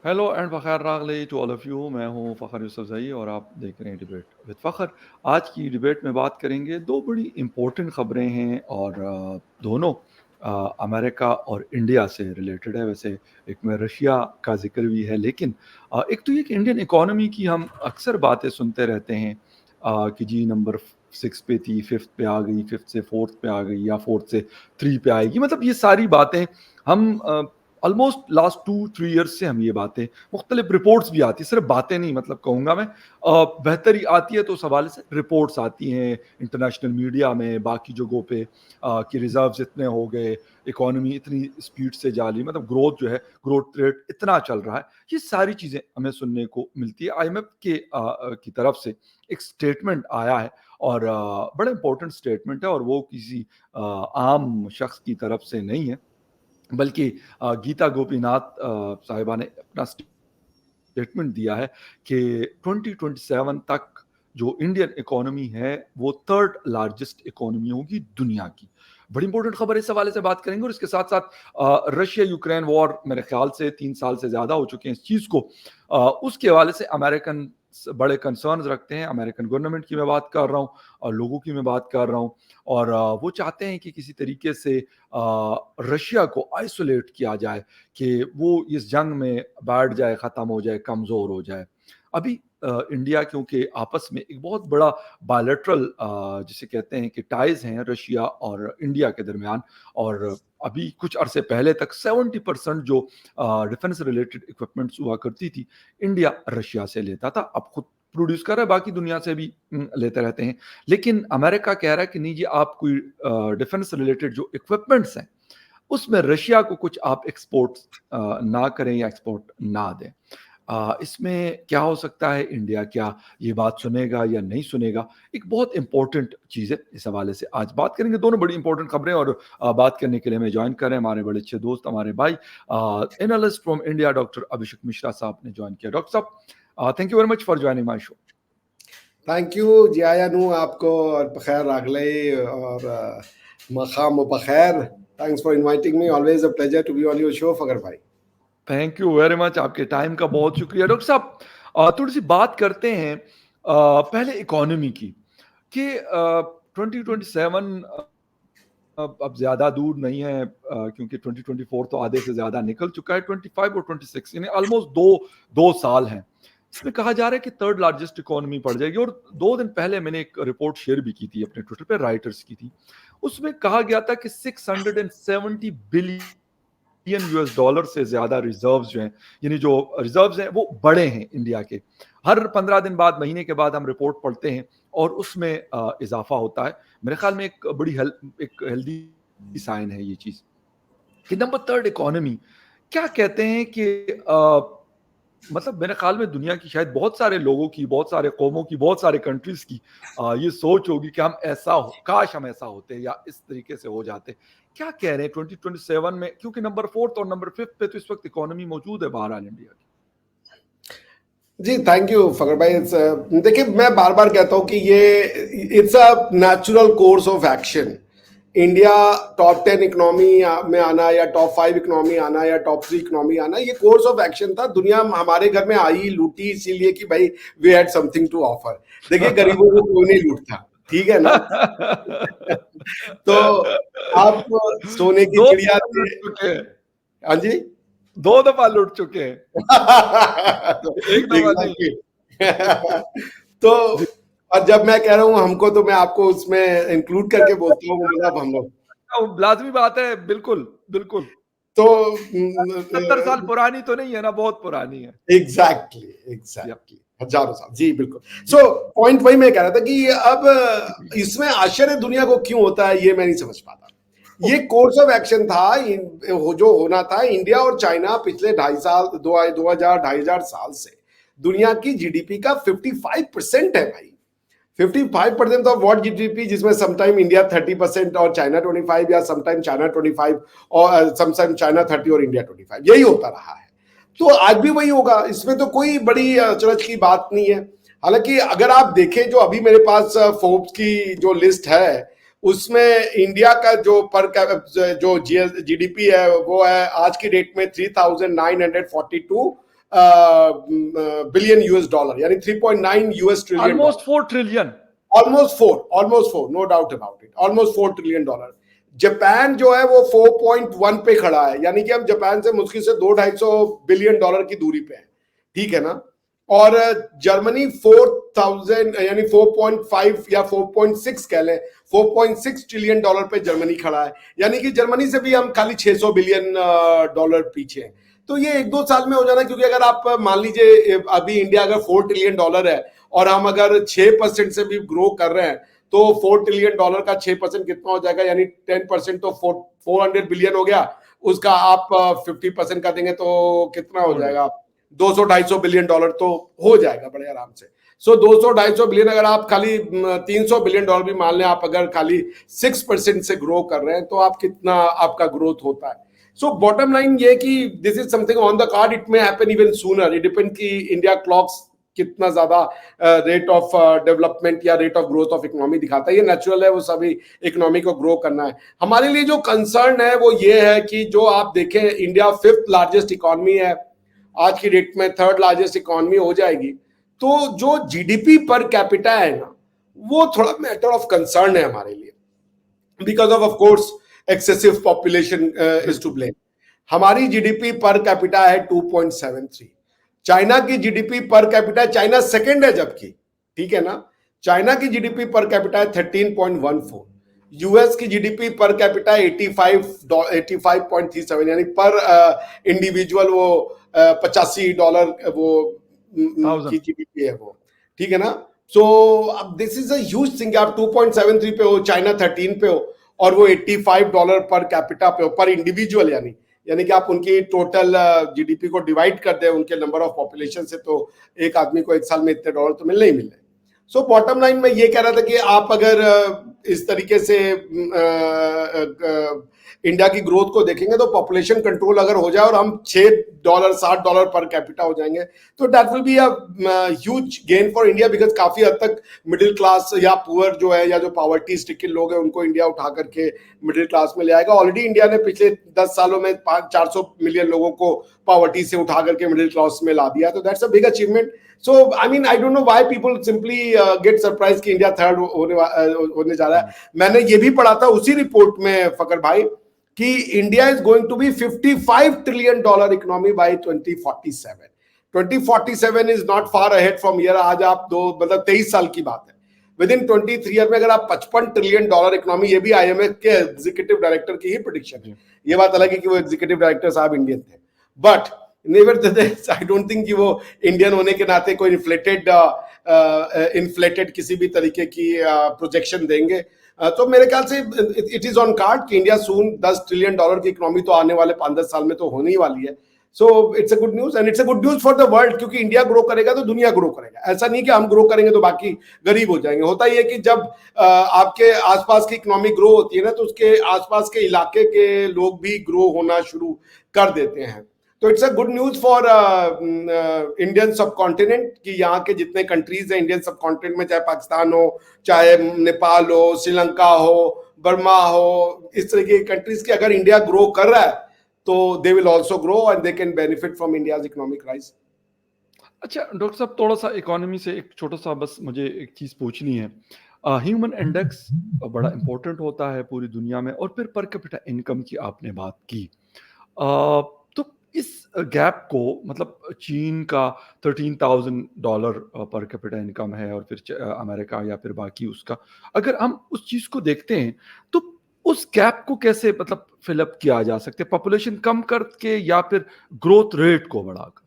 Hello and Fakhar रागले to all of you. मैं हूँ फ़खर यूसुफ़ज़ई और आप देख रहे हैं डिबेट विद फ़खर। आज की डिबेट में बात करेंगे, 2 बड़ी इम्पोर्टेंट ख़बरें हैं और दोनों अमेरिका और इंडिया से रिलेटेड है। वैसे एक में रशिया का ज़िक्र भी है, लेकिन एक तो ये कि इंडियन इकोनॉमी की हम अक्सर बातें सुनते रहते हैं कि जी नंबर 6 पे थी, 5th पे आ गई, 5th से 4th पे आ गई या 4th से 3 पे आएगी। मतलब ये सारी बातें हम ऑलमोस्ट लास्ट 2-3 ईयर्स से हम ये बातें, मुख्तलिफ रिपोर्ट्स भी आती हैं, सिर्फ बातें नहीं मतलब कहूँगा मैं, बेहतरी आती है तो उस हवाले से रिपोर्ट्स आती हैं इंटरनेशनल मीडिया में, बाकी जगहों पे कि रिजर्व्स इतने हो गए, इकोनॉमी इतनी स्पीड से जा रही, मतलब ग्रोथ जो है, ग्रोथ रेट इतना चल रहा है। ये सारी चीज़ें हमें सुनने को मिलती है। आईएमएफ की तरफ से एक स्टेटमेंट आया है और बड़ा इंपॉर्टेंट स्टेटमेंट है और वो किसी आम शख्स की तरफ से नहीं है, बल्कि गीता गोपीनाथ साहिबा ने अपना स्टेटमेंट दिया है कि 2027 तक जो इंडियन इकोनॉमी है वो थर्ड लार्जेस्ट इकोनॉमी होगी दुनिया की। बड़ी इंपॉर्टेंट खबर है, इस हवाले से बात करेंगे और इसके साथ साथ रशिया यूक्रेन वॉर मेरे ख्याल से 3 साल से ज़्यादा हो चुके हैं इस चीज़ को, उसके हवाले से अमेरिकन बड़े कंसर्न्स रखते हैं। अमेरिकन गवर्नमेंट की मैं बात कर रहा हूँ और लोगों की मैं बात कर रहा हूँ और वो चाहते हैं कि किसी तरीके से रशिया को आइसोलेट किया जाए, कि वो इस जंग में बैठ जाए, ख़त्म हो जाए, कमज़ोर हो जाए। अभी इंडिया क्योंकि आपस में एक बहुत बड़ा बायलैटरल जिसे कहते हैं कि टाइज़ हैं रशिया और इंडिया के दरमियान, और अभी कुछ अरसे पहले तक 70% जो डिफेंस रिलेटेड इक्विपमेंट्स हुआ करती थी, इंडिया रशिया से लेता था। अब खुद प्रोड्यूस कर रहा है, बाकी दुनिया से भी लेते रहते हैं। लेकिन अमेरिका कह रहा है कि नहीं जी, आप कोई डिफेंस रिलेटेड जो इक्विपमेंट्स हैं उसमें रशिया को कुछ आप एक्सपोर्ट ना करें या एक्सपोर्ट ना दें। इसमें क्या हो सकता है, इंडिया क्या ये बात सुनेगा या नहीं सुनेगा, एक बहुत इंपॉर्टेंट चीज़ है। इस हवाले से आज बात करेंगे, दोनों बड़ी इंपॉर्टेंट खबरें, और बात करने के लिए हमें ज्वाइन करें हमारे बड़े अच्छे दोस्त, हमारे भाई analyst from India doctor Abhishek Mishra साहब ने ज्वाइन किया। डॉक्टर साहब, thank you very much for joining my show. Thank you जियानु आपको और बखैर रागले और मकाम बखैर। Thanks for inviting me, always a pleasure to be on your show Fakhar भाई। थैंक यू वेरी मच, आपके टाइम का बहुत शुक्रिया। डॉक्टर साहब, थोड़ी सी बात करते हैं पहले इकोनॉमी की, कि 2027 अब ज़्यादा दूर नहीं है, क्योंकि 2024 तो आधे से ज़्यादा निकल चुका है। 25 और 26 यानी ऑलमोस्ट दो साल हैं। इसमें कहा जा रहा है कि थर्ड लार्जेस्ट इकोनॉमी पड़ जाएगी, और 2 दिन पहले मैंने एक रिपोर्ट शेयर भी की थी अपने ट्विटर पे, राइटर्स की थी। उसमें कहा गया था कि 670 बिलियन यूएस डॉलर से ज्यादा रिजर्व्स जो हैं, यानी जो रिजर्व्स हैं वो बड़े हैं इंडिया के। हर 15 दिन बाद, महीने के बाद हम रिपोर्ट पढ़ते हैं और उसमें इजाफा होता है। मेरे ख्याल में एक बड़ी एक हेल्दी साइन है ये चीज, कि नंबर थर्ड इकोनॉमी। क्या कहते हैं कि मतलब मेरे ख्याल में दुनिया की शायद बहुत सारे लोगों की, बहुत सारे कौमों की, बहुत सारे कंट्रीज की ये सोच होगी कि हम ऐसा हो, काश हम ऐसा होते या इस तरीके से हो जाते। क्या कह रहे हैं 2027 में, क्योंकि नंबर 4th और नंबर 5th पे तो इस वक्त इकोनॉमी मौजूद है बहरहाल इंडिया की। जी थैंक यू फकर भाई। देखिए, मैं बार बार कहता हूं कि ये it's a natural course of action. India top 10 economy में आना या टॉप 5 इकोनॉमी आना या टॉप 3 इकोनॉमी आना, ये कोर्स ऑफ एक्शन था। दुनिया हमारे घर में आई, लूटी इसीलिए कि भाई we had something to offer. देखिए, गरीबों को कोई नहीं लूटता, ठीक है ना? तो आप सोने की दो चिड़िया दफा थे। लुट चुके हैं, हाँ जी। 2 दफा लुट चुके हैं, एक दफा नहीं। एग्जैक्टली। तो जी, और जब मैं कह रहा हूँ हमको, तो मैं आपको उसमें इंक्लूड करके बोलता हूँ, मतलब हम लोग। लाजमी बात है, बिल्कुल बिल्कुल। तो 70 साल पुरानी तो नहीं है ना, बहुत पुरानी है। एग्जैक्टली या, एग्जैक्टली, हजारों साल, जी बिल्कुल। जी, सो पॉइंट वही मैं कह रहा था कि अब इसमें आश्चर्य दुनिया को क्यों होता है, ये मैं नहीं समझ पाता। ये ओके, कोर्स ऑफ एक्शन था, जो होना था। इंडिया और चाइना पिछले 2.5 साल, 2000 2.5 साल से दुनिया की जीडीपी का 55% है भाई। 55% ऑफ व्हाट जीडीपी, जिसमें समटाइम इंडिया 30% और चाइना 25, या समटाइम चाइना 25 और समटाइम चाइना 30 और इंडिया 25, यही होता रहा है। तो आज भी वही होगा, इसमें तो कोई बड़ी अचरज की बात नहीं है। हालांकि अगर आप देखें, जो अभी मेरे पास फोर्ब्स की जो लिस्ट है, उसमें इंडिया का जो जो जीडीपी है, वो है आज की डेट में 3942 बिलियन यूएस डॉलर, यानी 3.9 US trillion, almost 4 trillion. Almost four, no doubt about it, almost 4 trillion dollar. Japan जो है वो 4.1 पे खड़ा है, यानी कि हम जापान से मुश्किल से 200-250 बिलियन डॉलर की दूरी पे है, ठीक है ना। और जर्मनी 4000 यानी 4.5 या 4.6 कह लें, 4.6 ट्रिलियन डॉलर पे जर्मनी खड़ा है, यानी कि जर्मनी से भी हम खाली 600 बिलियन डॉलर पीछे हैं। तो ये 1-2 साल में हो जाना, क्योंकि अगर आप मान लीजिए अभी इंडिया अगर 4 ट्रिलियन डॉलर है और हम अगर 6% से भी ग्रो कर रहे हैं, तो 4 ट्रिलियन डॉलर का 6% कितना हो जाएगा, यानी 10% तो 400 बिलियन हो गया, उसका आप 50% का देंगे तो कितना हो जाएगा, 200-250 बिलियन डॉलर तो हो जाएगा बड़े आराम से। सो 200-250 बिलियन, अगर आप खाली 300 बिलियन डॉलर भी मान लें, आप अगर खाली 6% से ग्रो कर रहे हैं, तो आप कितना आपका ग्रोथ होता है। सो बॉटम लाइन ये कि this is something on the card, it may happen even sooner, it depend कि इंडिया क्लॉक्स कितना ज्यादा रेट ऑफ डेवलपमेंट या rate of growth of economy दिखाता है। ये नेचुरल है, वो सभी इकोनॉमी को ग्रो करना है। हमारे लिए जो कंसर्न है वो ये है कि जो आप देखें, इंडिया 5th लार्जेस्ट इकोनॉमी है, आज की डेट में 3rd लार्जेस्ट इकोनॉमी हो जाएगी, तो जो जीडीपी पर कैपिटा है ना, वो थोड़ा मैटर ऑफ कंसर्न है हमारे लिए, because of course excessive population is to blame. हमारी जीडीपी पर कैपिटा है 2.73, चाइना की GDP per capita, China second है जबकि, ठीक है ना, चाइना की जीडीपी पर कैपिटा है 13.14, यूएस की जीडीपी पर कैपिटा 85.37, यानी पर इंडिविजुअल वो $85 वो की जीडीपी है वो, ठीक है ना। सो अब this is a huge thing, आप 2.73 पे हो, चाइना 13 पे हो, और वो $85 पर कैपिटा पे हो, पर इंडिविजुअल, यानी कि आप उनकी टोटल जीडीपी को डिवाइड कर दें उनके नंबर ऑफ पॉपुलेशन से, तो एक आदमी को एक साल में इतने डॉलर तो मिलने ही मिलने। सो बॉटम लाइन में ये कह रहा था कि आप अगर इस तरीके से इंडिया की ग्रोथ को देखेंगे, तो पॉपुलेशन कंट्रोल अगर हो जाए और हम $6-7 पर कैपिटा हो जाएंगे, तो that will be a huge gain for India, because काफी हद तक मिडिल क्लास या पुअर जो है, या जो पॉवर्टी स्ट्रिकन लोग हैं, उनको इंडिया उठा करके मिडिल क्लास में ले आएगा। ऑलरेडी इंडिया ने पिछले 10 सालों में 400 मिलियन लोगों को पॉवर्टी से उठा करके मिडिल क्लास में ला दिया, तो that's a big achievement. So I mean I don't know why people simply get surprised कि इंडिया 3rd होने जा रहा है। मैंने ये भी पढ़ा था उसी रिपोर्ट में फकर भाई कि India is going to be $55 trillion economy by 2047। 2047 is not far ahead from here. आज आप 23 साल की बात है। विद इन 23 ईयर में अगर आप $55 ट्रिलियन इकोनॉमी, ये भी आईएमएफ के एग्जीक्यूटिव डायरेक्टर की ही प्रेडिक्शन है। ये बात अलग है कि वो एग्जीक्यूटिव डायरेक्टर साहब इंडियन थे, but nevertheless I don't think कि वो इंडियन होने के नाते कोई इन्फ्लेटेड किसी भी तरीके की प्रोजेक्शन देंगे। तो मेरे ख्याल से इट इज ऑन कार्ड कि इंडिया सून $10 ट्रिलियन की इकोनॉमी तो आने वाले 5-10 साल में तो होने ही वाली है। So it's a good news, and it's a good news for the world, क्योंकि इंडिया ग्रो करेगा तो दुनिया ग्रो करेगा। ऐसा नहीं कि हम ग्रो करेंगे तो बाकी गरीब हो जाएंगे। होता ही है कि जब आपके आसपास की इकोनॉमी ग्रो होती है ना, तो उसके आसपास के इलाके के लोग भी ग्रो होना शुरू कर देते हैं। तो it's a good news for Indian सब कॉन्टिनेंट कि यहाँ के जितने कंट्रीज हैं इंडियन सब कॉन्टिनेंट में, चाहे पाकिस्तान हो, चाहे नेपाल हो, श्रीलंका हो, बर्मा हो, इस तरह की कंट्रीज के अगर इंडिया ग्रो कर रहा है तो they will also grow and they can benefit from India's economic rise. अच्छा डॉक्टर साहब, थोड़ा सा इकोनॉमी से एक छोटा सा बस मुझे एक चीज़ पूछनी है। ह्यूमन इंडेक्स बड़ा इंपॉर्टेंट होता है पूरी दुनिया में, और फिर पर कैपिटा इनकम की आपने बात की। तो इस गैप को, मतलब चीन का $13,000 पर कैपिटा इनकम है, और फिर अमेरिका या फिर बाकी उसका, अगर हम उस चीज़ को देखते हैं तो उस गैप को कैसे मतलब फिलअप किया जा सकता है, पॉपुलेशन कम करके या फिर ग्रोथ रेट को बढ़ाकर?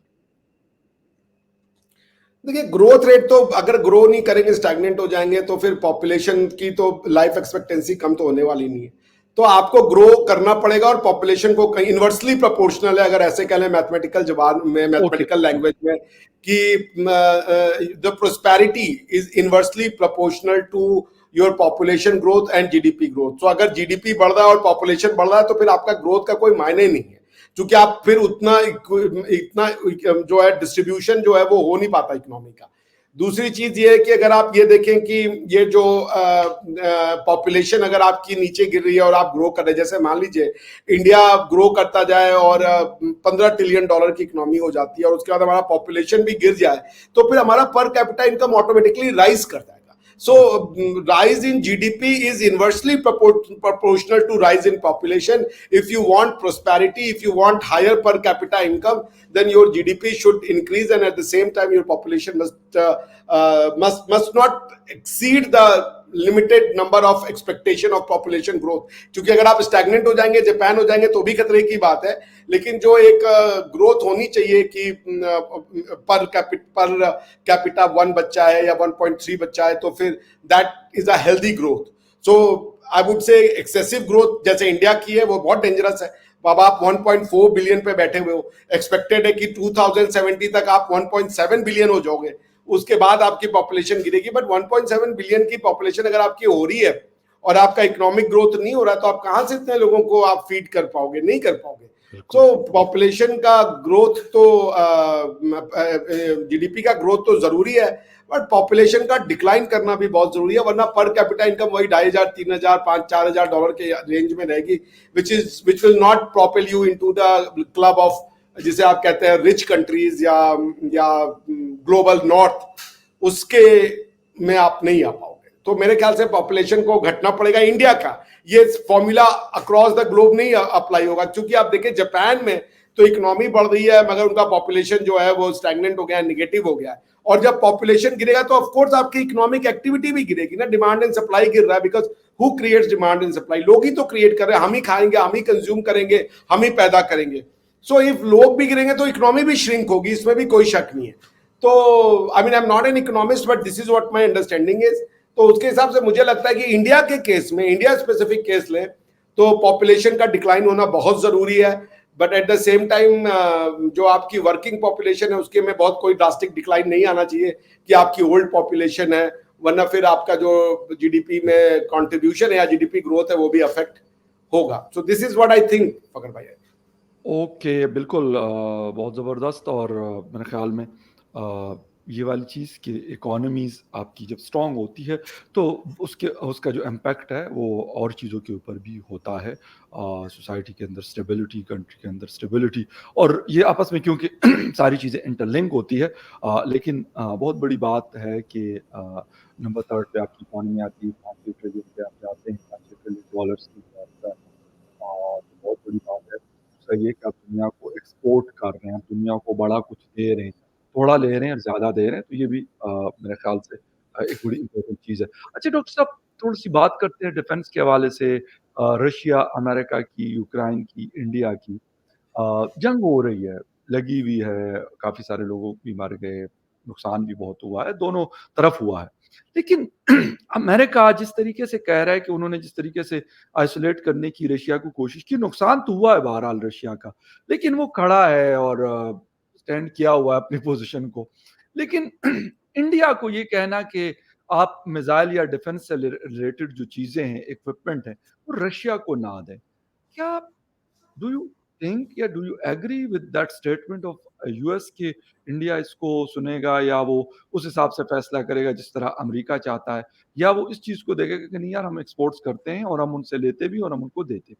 देखिए, ग्रोथ रेट तो अगर ग्रो नहीं करेंगे, स्टैग्नेंट हो जाएंगे, तो फिर पॉपुलेशन की तो लाइफ एक्सपेक्टेंसी कम तो होने वाली नहीं है। तो आपको ग्रो करना पड़ेगा, और पॉपुलेशन को कहीं इनवर्सली प्रोपोर्शनल है, अगर ऐसे कह लें मैथमेटिकल जबान में, मैथमेटिकल लैंग्वेज में, कि the prosperity is inversely proportional to your population growth and GDP growth. तो अगर जीडीपी बढ़ रहा है और पॉपुलेशन बढ़ रहा है, तो फिर आपका ग्रोथ का कोई मायने नहीं है, क्योंकि आप फिर इतना जो है डिस्ट्रीब्यूशन जो है वो हो नहीं पाता इकोनॉमी का। दूसरी चीज ये है कि अगर आप ये देखें कि ये जो पॉपुलेशन अगर आपकी नीचे गिर रही है और आप ग्रो कर रहे हैं, जैसे मान लीजिए इंडिया ग्रो करता जाए और 15 ट्रिलियन डॉलर की इकोनॉमी हो जाती है और उसके बाद हमारा पॉपुलेशन भी गिर जाए, तो फिर हमारा per capita income automatically rise करता है. So rise in GDP is inversely proportional to rise in population. If you want prosperity, if you want higher per capita income, then your GDP should increase, and at the same time your population must not exceed the limited number of expectation of population growth. क्योंकि अगर आप stagnant हो जाएंगे, Japan हो जाएंगे, तो भी खतरे की बात है. लेकिन जो एक ग्रोथ होनी चाहिए कि पर कैपिटा 1 बच्चा है या 1.3 बच्चा है, तो फिर that is a healthy growth. So I would say excessive growth जैसे इंडिया की है वो बहुत डेंजरस है. अब आप 1.4 बिलियन पे बैठे हुए हो, एक्सपेक्टेड है कि 2070 तक आप 1.7 बिलियन हो जाओगे, उसके बाद आपकी पॉपुलेशन गिरेगी. बट 1.7 बिलियन की पॉपुलेशन अगर आपकी हो रही है और आपका इकोनॉमिक ग्रोथ नहीं हो रहा, तो आप कहां से इतने लोगों को आप फीड कर पाओगे? नहीं कर पाओगे. तो पॉपुलेशन का ग्रोथ तो जीडीपी का ग्रोथ तो जरूरी है, बट पॉपुलेशन का डिक्लाइन करना भी बहुत जरूरी है, वरना पर कैपिटा इनकम वही 2,500, 3,000, 5,000, 4,000 के रेंज में रहेगी, which will not propel you into the club of, जिसे आप कहते हैं रिच कंट्रीज या ग्लोबल नॉर्थ, उसके में आप नहीं आ पाओगे. तो मेरे ख्याल से पॉपुलेशन को घटना पड़ेगा. इंडिया का ये फॉर्मूला अक्रॉस द ग्लोब नहीं अप्लाई होगा, क्योंकि आप देखिए जापान में तो इकोनॉमी बढ़ रही है मगर उनका पॉपुलेशन जो है वो स्टैग्नेंट हो गया है, निगेटिव हो गया है. और जब पॉपुलेशन गिरेगा तो ऑफकोर्स आपकी इकोनॉमिक एक्टिविटी भी गिरेगी ना. डिमांड एंड सप्लाई गिर रहा है, because who creates demand and supply? लोग ही तो क्रिएट कर रहे हैं. हम ही खाएंगे, हम ही कंज्यूम करेंगे, हम ही पैदा करेंगे. सो इफ लोग भी गिरेंगे तो इकोनॉमी भी श्रिंक होगी, इसमें भी कोई शक नहीं है. तो I mean I am not an economist, but this is what my understanding is. तो उसके हिसाब से मुझे लगता है कि इंडिया के केस में, इंडिया स्पेसिफिक केस ले तो पॉपुलेशन का डिक्लाइन होना बहुत जरूरी है. But at the same time जो आपकी वर्किंग पॉपुलेशन है उसके में बहुत कोई ड्रास्टिक डिक्लाइन नहीं आना चाहिए कि आपकी ओल्ड पॉपुलेशन है, वरना फिर आपका जो जीडीपी में कंट्रीब्यूशन है या जीडीपी ग्रोथ है वो भी अफेक्ट होगा. So this is what I think Fakhar भाई. ओके, बिल्कुल बहुत ज़बरदस्त. और मेरे ख्याल में ये वाली चीज़ कि इकोनॉमीज़ आपकी जब स्ट्रॉन्ग होती है तो उसका जो इम्पैक्ट है वो और चीज़ों के ऊपर भी होता है. सोसाइटी के अंदर स्टेबिलिटी, कंट्री के अंदर स्टेबिलिटी, और ये आपस में क्योंकि सारी चीज़ें इंटरलिंक होती है. लेकिन बहुत बड़ी बात है कि नंबर 3 पे आपकी इकोनॉमी आती है, 5 ट्रिलियन पे आप जाते हैं, 5 ट्रिलियन डॉलर्स की बात, बहुत बड़ी बात है. दूसरा ये कि आप दुनिया को एक्सपोर्ट कर रहे हैं, आप दुनिया को बड़ा कुछ दे रहे हैं, थोड़ा ले रहे हैं और ज़्यादा दे रहे हैं, तो ये भी मेरे ख़्याल से एक बड़ी इम्पोर्टेंट चीज़ है. अच्छा डॉक्टर साहब, थोड़ी-सी बात करते हैं डिफेंस के हवाले से. रशिया, अमेरिका की, यूक्रेन की, इंडिया की जंग हो रही है, लगी हुई है, काफ़ी सारे लोग भी मारे गए, नुकसान भी बहुत हुआ है, दोनों तरफ हुआ है. लेकिन अमेरिका जिस तरीके से कह रहा है कि उन्होंने जिस तरीके से आइसोलेट करने की रशिया को कोशिश की, नुकसान तो हुआ है बहरहाल रशिया का, लेकिन वो खड़ा है और स्टैंड किया हुआ है अपनी पोज़ीशन को. लेकिन इंडिया को ये कहना कि आप मिसाइल या डिफेंस से रिलेटेड जो चीज़ें हैं, इक्विपमेंट हैं, वो रशिया को ना दें. क्या डू यू थिंक या do you agree with that statement of US कि इंडिया इसको सुनेगा या वो उस हिसाब से फैसला करेगा जिस तरह अमेरिका चाहता है, या वो इस चीज़ को देखेगा कि नहीं यार हम एक्सपोर्ट्स करते हैं और हम उनसे लेते भी और हम उनको देते भी?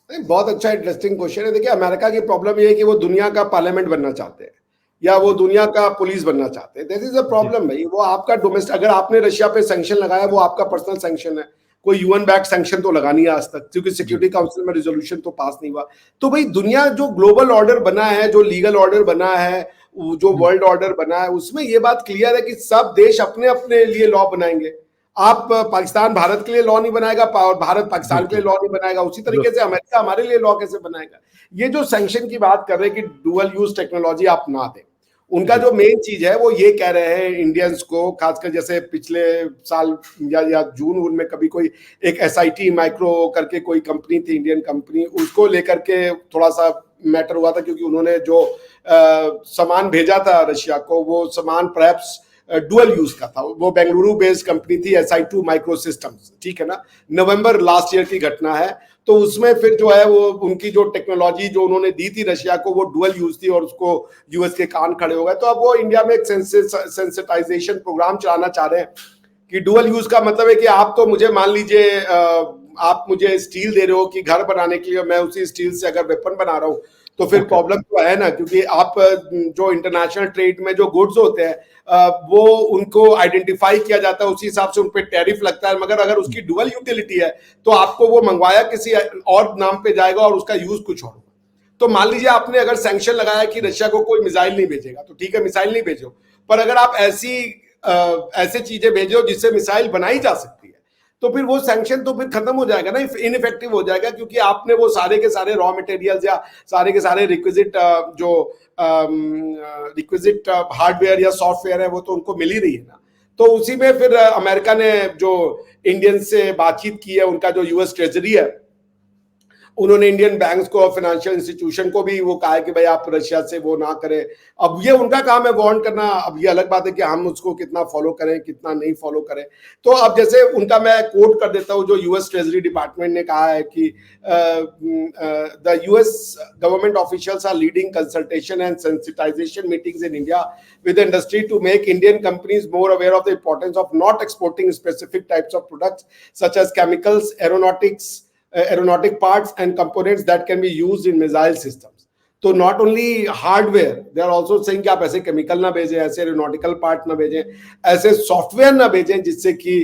नहीं, बहुत अच्छा इंटरेस्टिंग क्वेश्चन है. देखिए, अमेरिका की प्रॉब्लम ये है कि वो दुनिया का पार्लियामेंट बनना चाहते हैं या वो दुनिया का पुलिस बनना चाहते हैं. दिस इज अ प्रॉब्लम भाई. वो आपका डोमेस्टिक, अगर आपने रशिया पे सैंक्शन लगाया वो आपका पर्सनल सैंक्शन है. कोई यूएन बैक सैंक्शन तो लगा नहीं है आज तक, क्योंकि सिक्योरिटी काउंसिल में रिजोल्यूशन तो पास नहीं हुआ. तो भाई दुनिया जो ग्लोबल ऑर्डर बना है, जो लीगल ऑर्डर बना है, जो वर्ल्ड ऑर्डर बना है, उसमें ये बात क्लियर है कि सब देश अपने अपने लिए लॉ बनाएंगे. आप पाकिस्तान भारत के लिए लॉ नहीं बनाएगा और भारत पाकिस्तान के लिए लॉ नहीं बनाएगा. उसी तरीके से अमेरिका हमारे लिए लॉ कैसे बनाएगा? ये जो सैंक्शन की बात कर रहे हैं कि डुअल यूज टेक्नोलॉजी आप ना दें, उनका जो मेन चीज है वो ये कह रहे हैं इंडियंस को, खासकर जैसे पिछले साल या जून में कभी कोई एक SIT माइक्रो करके कोई कंपनी थी, इंडियन कंपनी, उसको लेकर के थोड़ा सा मैटर हुआ था, क्योंकि उन्होंने जो सामान भेजा था रशिया को, वो सामान परहैप्स डुअल यूज का था। वो बेंगलुरु बेस्ड कंपनी थी SI2 माइक्रो सिस्टम्स, ठीक है ना, नवंबर लास्ट ईयर की घटना है। तो उसमें फिर जो है वो उनकी जो टेक्नोलॉजी जो उन्होंने दी थी रशिया को वो डुअल यूज थी और उसको यूएस के कान खड़े हो गए। तो अब वो इंडिया में एक सेंसिटाइजेशन प्रोग्राम चलाना चाह रहे हैं कि डुअल यूज का मतलब है कि आप तो मुझे मान लीजिए आप मुझे स्टील दे रहे हो कि घर बनाने के लिए, मैं उसी स्टील से अगर वेपन बना रहा हूं तो फिर प्रॉब्लम तो है ना, क्योंकि आप जो इंटरनेशनल ट्रेड में जो गुड्स होते हैं वो उनको आइडेंटिफाई किया जाता है, उसी हिसाब से उन पर टैरिफ लगता है। मगर अगर उसकी डुअल यूटिलिटी है तो आपको वो मंगवाया किसी और नाम पे जाएगा और उसका यूज कुछ और। तो मान लीजिए आपने अगर सैंक्शन लगाया कि रशिया को कोई मिसाइल नहीं भेजेगा, तो ठीक है मिसाइल नहीं भेजो, पर अगर आप ऐसे चीजें भेजो जिससे मिसाइल बनाई जा सकती है तो फिर वो सैंक्शन तो फिर खत्म हो जाएगा ना, इनइफेक्टिव हो जाएगा, क्योंकि आपने वो सारे के सारे रॉ मटेरियल्स या सारे के सारे रिक्विजिट जो रिक्विजिट हार्डवेयर या सॉफ्टवेयर है वो तो उनको मिल ही रही है ना। तो उसी में फिर अमेरिका ने जो इंडियन से बातचीत की है, उनका जो यूएस ट्रेजरी है, उन्होंने इंडियन बैंक्स को और फाइनेंशियल इंस्टीट्यूशन को भी वो कहा है कि भाई आप रशिया से वो ना करें। अब ये उनका काम है वार्न करना, अब ये अलग बात है कि हम उसको कितना फॉलो करें कितना नहीं फॉलो करें। तो अब जैसे उनका मैं कोट कर देता हूं, जो यूएस ट्रेजरी डिपार्टमेंट ने कहा है कि the US government officials are leading consultation and sensitization meetings in India with industry to make Indian companies more aware of the importance of not exporting specific types of products such as chemicals, aeronautic parts and components that can be used in missile systems. तो not only hardware, they are also saying कि आप ऐसे chemical ना भेजें, ऐसे aeronautical part ना भेजें, ऐसे सॉफ्टवेयर ना भेजें जिससे कि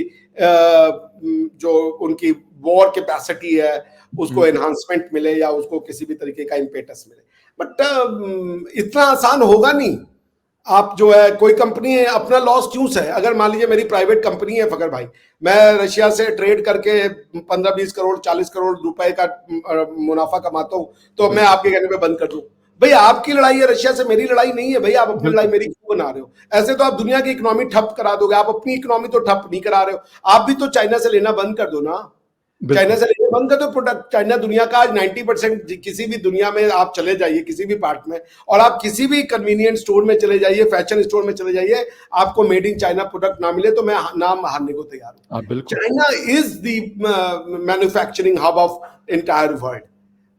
जो उनकी वॉर कैपेसिटी है उसको एनहांसमेंट मिले या उसको किसी भी तरीके का इम्पेटस मिले। बट इतना आसान होगा नहीं। आप जो है कोई कंपनी है अपना लॉस क्यों सहे? अगर मान लीजिए मेरी प्राइवेट कंपनी है फकर भाई, मैं रशिया से ट्रेड करके 15-20 करोड़ 40 करोड़ रुपए का मुनाफा कमाता हूं, तो मैं आपके कहने पे बंद कर दूं? भाई आपकी लड़ाई है रशिया से, मेरी लड़ाई नहीं है। भाई आप अपनी लड़ाई मेरी क्यों बना रहे हो? ऐसे तो आप दुनिया की इकोनॉमी ठप करा दोगे। आप अपनी इकोनॉमी तो ठप नहीं करा रहे हो, आप भी तो चाइना से लेना बंद कर दो ना। चाइना से लेना बंद कर दो प्रोडक्ट। चाइना दुनिया का आज 90%, किसी भी दुनिया में आप चले जाइए किसी भी पार्ट में, और आप किसी भी कन्वीनियंट स्टोर में चले जाइए, फैशन स्टोर में चले जाइए, आपको मेड इन चाइना प्रोडक्ट ना मिले तो मैं नाम हारने को तैयार हूं। China is the manufacturing hub of entire world.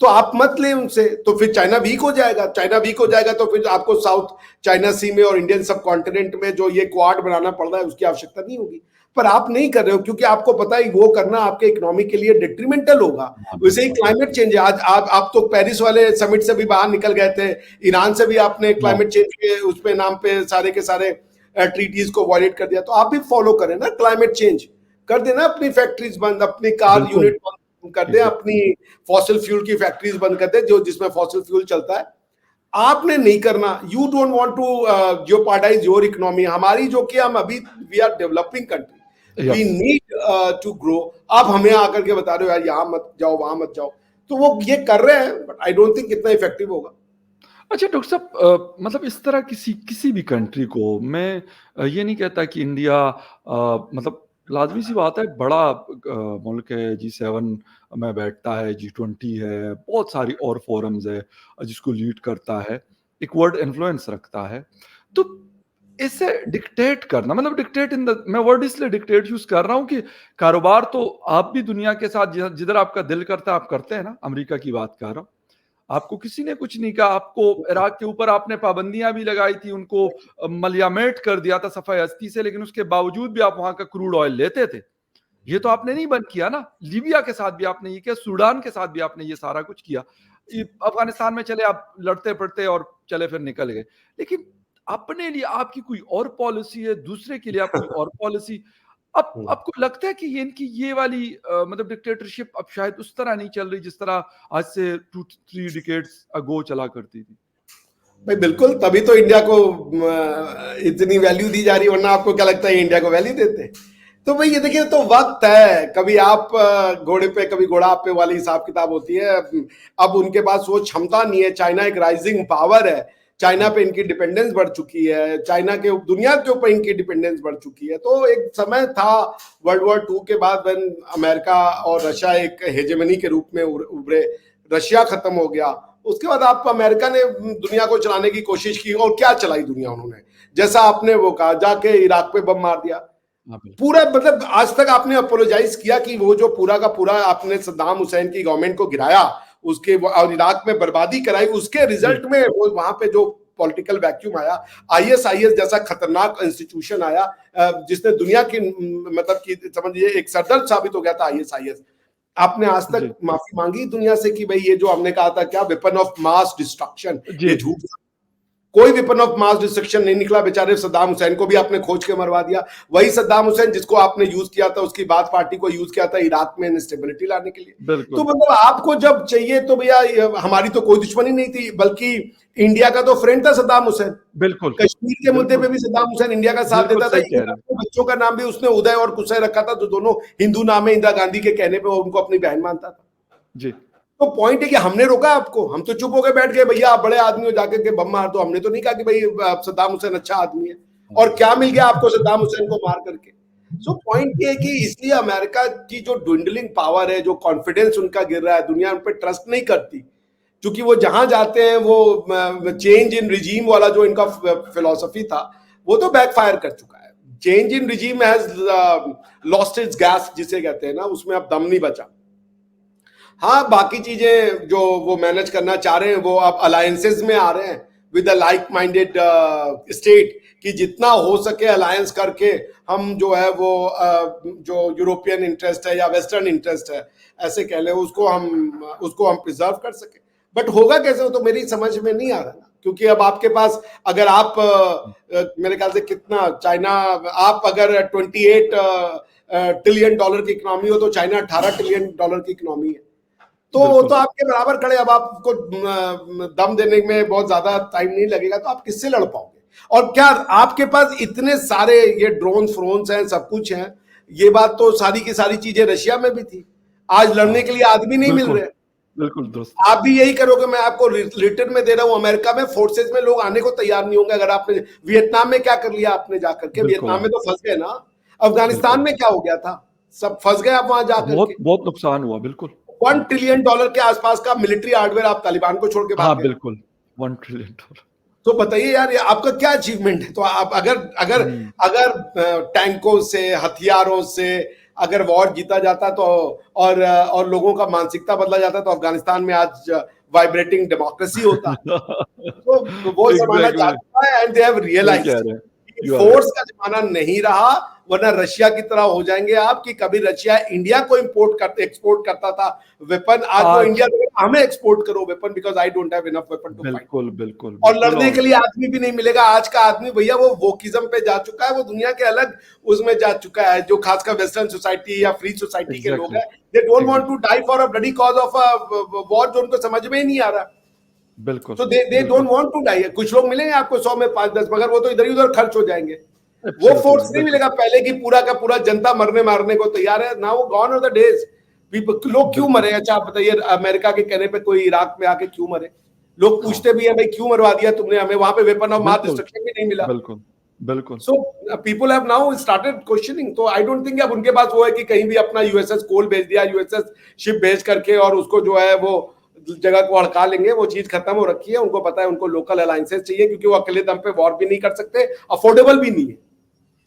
तो आप मत ले उनसे, तो फिर चाइना वीक हो जाएगा। चाइना वीक हो जाएगा तो फिर आपको साउथ चाइना सी में और इंडियन सब कॉन्टिनेंट में जो ये क्वाड बनाना पड़ रहा है उसकी आवश्यकता नहीं होगी। पर आप नहीं कर रहे हो क्योंकि आपको पता है वो करना आपके इकोनॉमी के लिए डिट्रीमेंटल होगा। वैसे ही क्लाइमेट चेंज है। आज आप तो पेरिस वाले समिट से भी बाहर निकल गए थे, ईरान से भी आपने क्लाइमेट चेंज के उस पे नाम पे सारे के सारे ट्रीटीज को वायलेट कर दिया। तो आप भी फॉलो करें ना, क्लाइमेट चेंज कर देना, अपनी फैक्ट्रीज बंद, अपनी कार यूनिट बंद कर दे, अपनी फॉसिल फ्यूल की फैक्ट्रीज बंद कर दे जो जिसमें फॉसिल फ्यूल चलता है। आपने नहीं करना। You don't want to jeopardize your economy. हमारी जो कि हम अभी we are developing country, we need to grow. आप हमें आकर के बता रहे हो यार यहाँ मत जाओ वहां मत जाओ, तो वो ये कर रहे हैं, बट आई डोंट थिंक इतना इफेक्टिव होगा। अच्छा डॉक्टर साहब, मतलब इस तरह किसी भी कंट्री को मैं ये नहीं कहता कि इंडिया मतलब लाजमी सी बात है, बड़ा मुल्क है, G7 में बैठता है, G20 है, बहुत सारी और फोरम्स है जिसको लीड करता है, एक वर्ड इन्फ्लुएंस रखता है। तो इसे डिक्टेट करना, मतलब डिक्टेट मैं वर्ड इसलिए डिक्टेट यूज कर रहा हूं कि कारोबार तो आप भी दुनिया के साथ जिधर आपका दिल करता है आप करते हैं ना। अमेरिका की बात कर रहा हूं, आपको किसी ने कुछ नहीं कहा। आपको इराक के ऊपर आपने पाबंदियां भी लगाई थी, उनको मलियामेट कर दिया था सफाई हस्ती से, लेकिन उसके बावजूद भी आप वहां का क्रूड ऑयल लेते थे। ये तो आपने नहीं बंद किया ना। लीबिया के साथ भी आपने ये किया, सूडान के साथ भी आपने ये सारा कुछ किया। अफगानिस्तान में चले आप लड़ते पड़ते और चले फिर निकल गए, लेकिन अपने लिए आपकी कोई और पॉलिसी है, दूसरे के लिए आपकी और पॉलिसी। अब आपको लगता है कि ये इनकी ये वाली मतलब डिक्टेटरशिप अब शायद उस तरह नहीं चल रही जिस तरह आज से 2-3 डिकेड्स अगो चला करती थी? भाई बिल्कुल, तभी तो इंडिया को इतनी वैल्यू दी जा रही है, वरना आपको क्या लगता है इंडिया को वैल्यू देते? तो भाई ये देखिए, तो वक्त है, कभी आप घोड़े पे कभी घोड़ा आप पे वाली हिसाब किताब होती है। अब उनके पास वो क्षमता नहीं है। चाइना एक राइजिंग पावर है, चाइना पे इनकी डिपेंडेंस बढ़ चुकी है, चाइना के दुनिया के ऊपर इनकी डिपेंडेंस बढ़ चुकी है। तो एक समय था वर्ल्ड वॉर 2 के बाद, when अमेरिका और रशिया एक हेजेमनी के रूप में उभरे, रशिया खत्म हो गया, उसके बाद आप अमेरिका ने दुनिया को चलाने की कोशिश की, और क्या चलाई दुनिया उन्होंने, जैसा आपने वो कहा, जाके इराक पे बम मार दिया। हाँ बिल्कुल। पूरा मतलब आज तक आपने अपोलोजाइज किया कि वो जो पूरा का पूरा आपने सद्दाम हुसैन की गवर्नमेंट को गिराया, उसके और इराक में बर्बादी कराई, उसके जी रिजल्ट में वो वहां पे जो पॉलिटिकल वैक्यूम आया, आईएसआईएस जैसा खतरनाक इंस्टीट्यूशन आया, जिसने दुनिया की मतलब की समझिए एक सरदर्द साबित हो गया था आईएसआईएस। आपने आज जी तक माफी मांगी दुनिया से कि भाई ये जो हमने कहा था क्या वेपन ऑफ मास डिस्ट्रक्शन, जी ये झूठ था। कोई वेपन ऑफ मास डिस्ट्रक्शन नहीं निकला, बेचारे सद्दाम हुसैन को भी आपने खोज के मरवा दिया। वही सद्दाम हुसैन जिसको आपने यूज किया था, उसकी बात पार्टी को यूज किया था इराक में इंस्टेबिलिटी लाने के लिए। तो बिल्कुल मतलब आपको जब चाहिए तो भैया, हमारी तो कोई दुश्मनी नहीं थी, बल्कि इंडिया का तो फ्रेंड था सद्दाम हुसैन। बिल्कुल कश्मीर के मुद्दे पे बिल्कुल भी सद्दाम हुसैन इंडिया का साथ बिल्कुल देता था। सही कह रहे हैं। बच्चों का नाम भी उसने उदय और कुशय रखा था, जो दोनों हिंदू नाम है, इंदिरा गांधी के कहने पे वो उनको अपनी बहन मानता था। जी तो पॉइंट है कि हमने रोका आपको, हम तो चुप होकर बैठ गए, भैया आप बड़े आदमी हो जाकर के बम मार दो। हमने तो नहीं कहा कि भाई सद्दाम हुसैन अच्छा आदमी है, और क्या मिल गया आपको सद्दाम हुसैन को मार करके। सो पॉइंट ये है कि इसलिए अमेरिका की जो ड्विंडलिंग पावर है, जो कॉन्फिडेंस उनका गिर रहा है, दुनिया उन पर ट्रस्ट नहीं करती, क्योंकि वो जहां जाते हैं वो चेंज इन रिजीम वाला जो इनका फिलोसफी था, वो तो बैकफायर कर चुका है। Change in regime has lost its gas जिसे कहते हैं ना, उसमें अब दम नहीं बचा। हाँ, बाकी चीजें जो वो मैनेज करना चाह रहे हैं, वो अब अलायंसेस में आ रहे हैं with a like minded state, कि जितना हो सके अलायंस करके हम जो है वो जो यूरोपियन इंटरेस्ट है या वेस्टर्न इंटरेस्ट है, ऐसे कह लें, उसको हम प्रिजर्व कर सके। बट होगा कैसे, वो तो मेरी समझ में नहीं आ रहा ना, क्योंकि अब आपके पास अगर आप मेरे ख्याल से कितना चाइना, आप अगर 28 ट्रिलियन डॉलर की इकोनॉमी हो, तो चाइना 18 ट्रिलियन डॉलर की इकोनॉमी है। तो वो बिल्कुल तो आपके बराबर खड़े। अब आपको दम देने में बहुत ज्यादा टाइम नहीं लगेगा, तो आप किससे लड़ पाओगे? और क्या आपके पास इतने सारे ये ड्रोन फ्रोन्स हैं, सब कुछ है, ये बात तो सारी की सारी चीजें रशिया में भी थी। आज लड़ने हाँ के लिए आदमी नहीं मिल बिल्कुल रहे। बिल्कुल दोस्त। आप भी यही करोगे, मैं आपको रिटर्न में दे रहा हूं। अमेरिका में फोर्सेज में लोग आने को तैयार नहीं होंगे। अगर आपने वियतनाम में क्या कर लिया आपने जाकर के, बिल्कुल वियतनाम में तो फंस गए ना। अफगानिस्तान बिल्कुल में क्या हो गया था, सब फंस गए आप वहां जाकर बहुत के। बहुत नुकसान हुआ बिल्कुल। 1 ट्रिलियन डॉलर के आसपास का मिलिट्री हार्डवेयर आप तालिबान को छोड़ के हाँ भाग गए। बिल्कुल 1 ट्रिलियन डॉलर। तो बताइए यार, ये आपका क्या अचीवमेंट है? तो आप अगर अगर हम्म अगर टैंकों से, हथियारों से अगर वॉर जीता जाता, तो और लोगों का मानसिकता बदला जाता, तो अफगानिस्तान में आज वाइब्रेटिंग डेमोक्रेसी होता। तो वो जमाना जा एग्जैक्टली चुका है, एंड दे हैव सही कह रियलाइज्ड रहे हैं। कि यू आर राइट। फोर्स का जमाना नहीं रहा। वरना रशिया की तरह हो जाएंगे आप, कि कभी रशिया इंडिया को एक्सपोर्ट करता था वेपन, आज वो आज इंडिया हमें एक्सपोर्ट करो weapon, because I don't have enough weapon to fight. बिल्कुल बिल्कुल और बिल्कुल। लड़ने और के लिए आदमी भी नहीं मिलेगा। आज का आदमी भैया वो वोकिज्म पे जा चुका है, वो दुनिया के अलग उसमें जा चुका है, जो खासकर वेस्टर्न सोसाइटी या फ्री सोसाइटी के लोग एग्जैक्टली हैं। They don't want exactly to die for a bloody cause of a war, जो उनको समझ में ही नहीं आ रहा। बिल्कुल तो दे डोंट बिल्कुल वांट टू डाई। कुछ लोग मिलेंगे आपको 100 में 5-10, मगर वो तो इधर ही उधर खर्च हो जाएंगे। वो एब्सोल्युटली फोर्स नहीं बिल्कुल मिलेगा पहले की, पूरा का पूरा जनता मरने मारने को तैयार है ना। वो गॉन आर द डेज। लोग क्यों बिल्कुल मरे? अच्छा आप बताइए, अमेरिका के कहने पे कोई इराक में आके क्यों मरे? लोग हाँ पूछते भी है, भाई क्यों मरवा दिया तुमने हमें? वहां पे वेपन ऑफ मास बिल्कुल डिस्ट्रक्शन भी नहीं मिला। बिल्कुल बिल्कुल so people have now started questioning. तो आई डोंट थिंक अब उनके पास वो है कि कहीं भी अपना यूएसएस कोल भेज दिया, यूएसएस शिप भेज करके, और उसको जो है वो जगह को हड़का लेंगे। वो चीज खत्म हो रखी है। उनको पता है उनको लोकल अलायंसेस चाहिए, क्योंकि वो अकेले दम पे वॉर भी नहीं कर सकते, अफोर्डेबल भी नहीं है।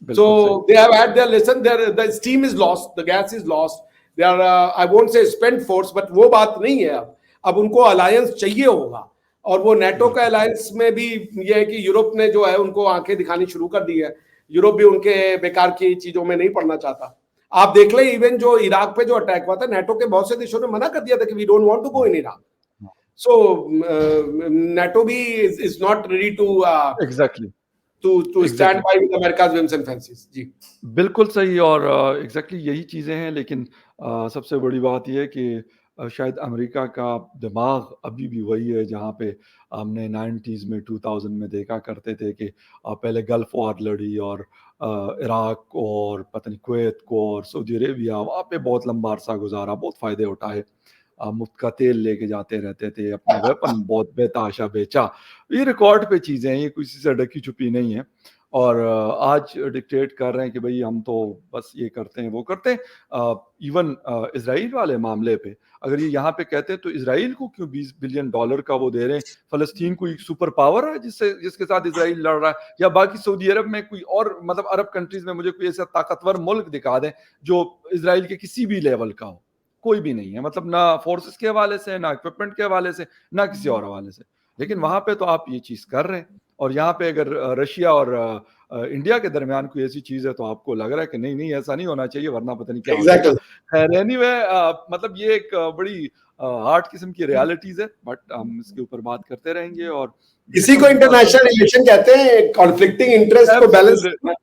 So बिल्कुल सही। they have had their lesson. The steam is lost, the gas is lost. They are I won't say spent force, but वो बात नहीं है अब। अब उनको अलायंस चाहिए होगा। और वो नेटो का बिल्कुल अलायंस में भी ये है कि यूरोप ने जो है उनको आंखें दिखानी शुरू कर दी है। यूरोप भी उनके बेकार की चीजों में नहीं पड़ना चाहता। आप देख ले, इवन जो इराक पे जो अटैक हुआ था, नेटो के बहुत से देशों ने मना कर दिया था कि we don't want to go in Iraq. So NATO भी is not ready exactly to stand exactly by with America's whims and fancies. जी बिल्कुल सही। और एग्जैक्टली यही चीज़ें हैं। लेकिन सबसे बड़ी बात यह है कि शायद अमेरिका का दिमाग अभी भी वही है जहाँ पे हमने 90s में 2000 में देखा करते थे कि पहले गल्फ वॉर लड़ी, और इराक को, और पता नहीं कुवैत को, और सऊदी अरेबिया, वहाँ पे बहुत लंबा अरसा गुजारा, बहुत फ़ायदे उठाए। मुफ्त का तेल लेके जाते रहते थे, अपने वेपन बहुत बेताशा बेचा। ये रिकॉर्ड पे चीज़ें हैं, ये किसी से ढकी छुपी नहीं है। और आज डिक्टेट कर रहे हैं कि भाई हम तो बस ये करते हैं वो करते हैं। इवन इजराइल वाले मामले पे अगर ये यहाँ पे कहते हैं तो इजराइल को क्यों $20 बिलियन का वो दे रहे हैं? फलस्तीन कोई सुपर पावर है जिसके साथ इजराइल लड़ रहा है, या बाकी सऊदी अरब में कोई और मतलब अरब कंट्रीज में मुझे कोई ऐसा ताकतवर मुल्क दिखा दें जो इजराइल के किसी भी लेवल का हो? कोई भी नहीं है, मतलब ना फोर्सेस के हवाले से, ना इक्विपमेंट के हवाले से, ना किसी और हवाले से। लेकिन वहां पे तो आप ये चीज कर रहे हैं, और यहाँ पे अगर रशिया और इंडिया के दरमियान कोई ऐसी चीज है तो आपको लग रहा है कि नहीं नहीं ऐसा नहीं होना चाहिए वरना पता नहीं क्या हो जाएगा। एग्जैक्टली। खैर एनीवे, मतलब ये एक बड़ी हार्ड किस्म की रियलिटीज है, बट हम इसके ऊपर बात करते रहेंगे और इसी को इंटरनेशनल रिलेशन कहते हैं, कॉन्फ्लिक्टिंग इंटरेस्ट को बैलेंस करना।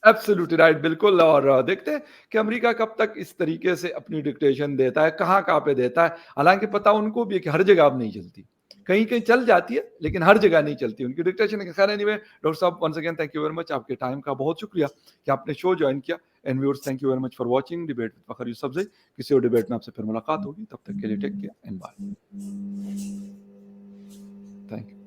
एब्सोल्युटली राइट, बिल्कुल। और देखते हैं कि अमेरिका कब तक इस तरीके से अपनी डिक्टेशन देता है, कहाँ कहाँ पे देता है। हालांकि पता उनको भी है कि हर जगह अब नहीं चलती, कहीं कहीं चल जाती है लेकिन हर जगह नहीं चलती उनकी डिक्टेशन। खैर एनीवे, डॉक्टर साहब once again thank you very much, आपके टाइम का बहुत शुक्रिया कि आपने शो ज्वाइन किया। And viewers, thank you very much for watching debate with Fakhar Yousafzai. किसी और डिबेट में आपसे फिर मुलाकात होगी, तब तक के लिए take care and bye. Thank you.